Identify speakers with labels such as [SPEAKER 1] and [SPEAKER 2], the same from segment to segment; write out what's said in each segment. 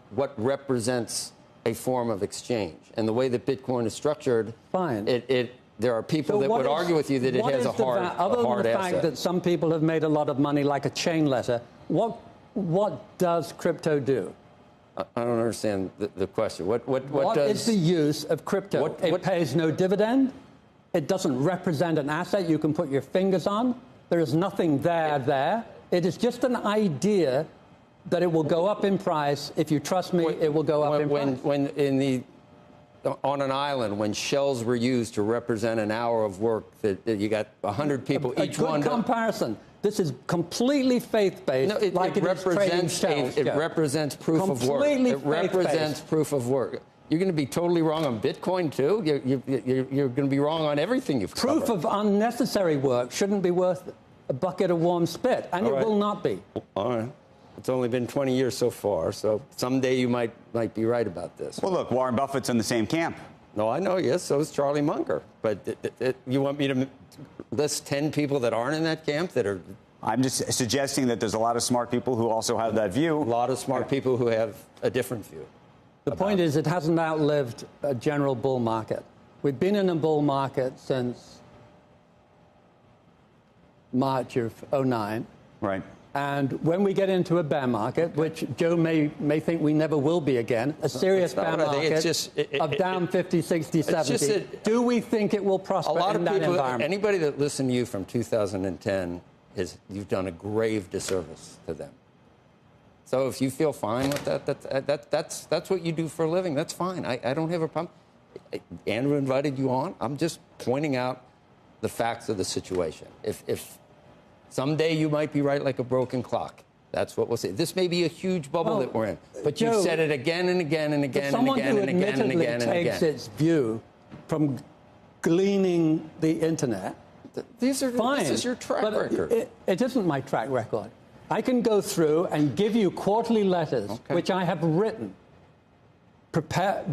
[SPEAKER 1] what represents a form of exchange. And the way that Bitcoin is structured,
[SPEAKER 2] fine.
[SPEAKER 1] There are people that would argue with you that it has a hard asset.
[SPEAKER 2] Other than the fact that some people have made a lot of money, like a chain letter, what does crypto do?
[SPEAKER 1] I don't understand the question. What
[SPEAKER 2] is the use of crypto? It pays no dividend. It doesn't represent an asset you can put your fingers on. There is nothing there. It is just an idea that it will go up in price. If you trust me, it will go up in price.
[SPEAKER 1] On an island, when shells were used to represent an hour of work, that you got 100 people, each one.
[SPEAKER 2] A good comparison. This is completely faith-based.
[SPEAKER 1] No, it represents proof of work. It represents proof of work. You're going to be totally wrong on Bitcoin, too? You're going to be wrong on everything you've covered.
[SPEAKER 2] Proof of unnecessary work shouldn't be worth a bucket of warm spit, and it will not be.
[SPEAKER 1] All right. It's only been 20 years so far, so someday you might be right about this.
[SPEAKER 3] Well, look, Warren Buffett's in the same camp.
[SPEAKER 1] No, I know, yes, so is Charlie Munger. But you want me to list 10 people that aren't in that camp that are...
[SPEAKER 3] I'm just suggesting that there's a lot of smart people who also have that view.
[SPEAKER 1] A lot of smart people who have a different view.
[SPEAKER 2] The point is, it hasn't outlived a general bull market. We've been in a bull market since March of '09.
[SPEAKER 3] Right.
[SPEAKER 2] And when we get into a bear market, which Joe may think we never will be again, a serious bear market of down 50, 60, 70, do we think it will prosper in that environment?
[SPEAKER 1] Anybody that listened to you from 2010, you've done a grave disservice to them. So if you feel fine with that's what you do for a living. That's fine. I don't have a problem. Andrew invited you on. I'm just pointing out the facts of the situation. If someday you might be right like a broken clock. That's what we'll say. This may be a huge bubble that we're in, but you've said it again and again and again and again and again and again and again.
[SPEAKER 2] Someone who admittedly takes its view from gleaning the internet.
[SPEAKER 1] This is your track record.
[SPEAKER 2] It isn't my track record. I can go through and give you quarterly letters, which I have written,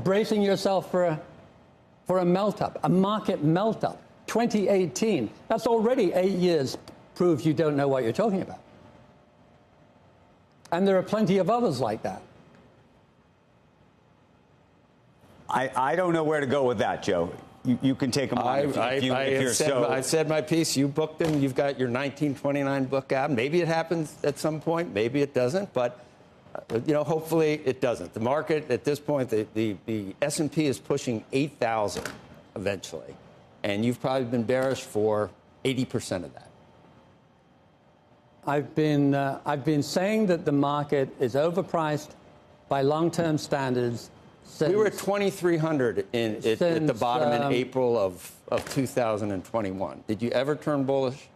[SPEAKER 2] bracing yourself for a melt-up, a market melt-up. 2018. That's already 8 years. Proves you don't know what you're talking about. And there are plenty of others like that.
[SPEAKER 3] I don't know where to go with that, Joe. You can take them on
[SPEAKER 1] I've said my piece. You booked them. You've got your 1929 book out. Maybe it happens at some point. Maybe it doesn't. But, hopefully it doesn't. The market at this point, the S&P is pushing 8,000 eventually. And you've probably been bearish for 80% of that.
[SPEAKER 2] I've been saying that the market is overpriced by long-term standards.
[SPEAKER 1] We were at 2,300 at the bottom in April of 2021. Did you ever turn bullish?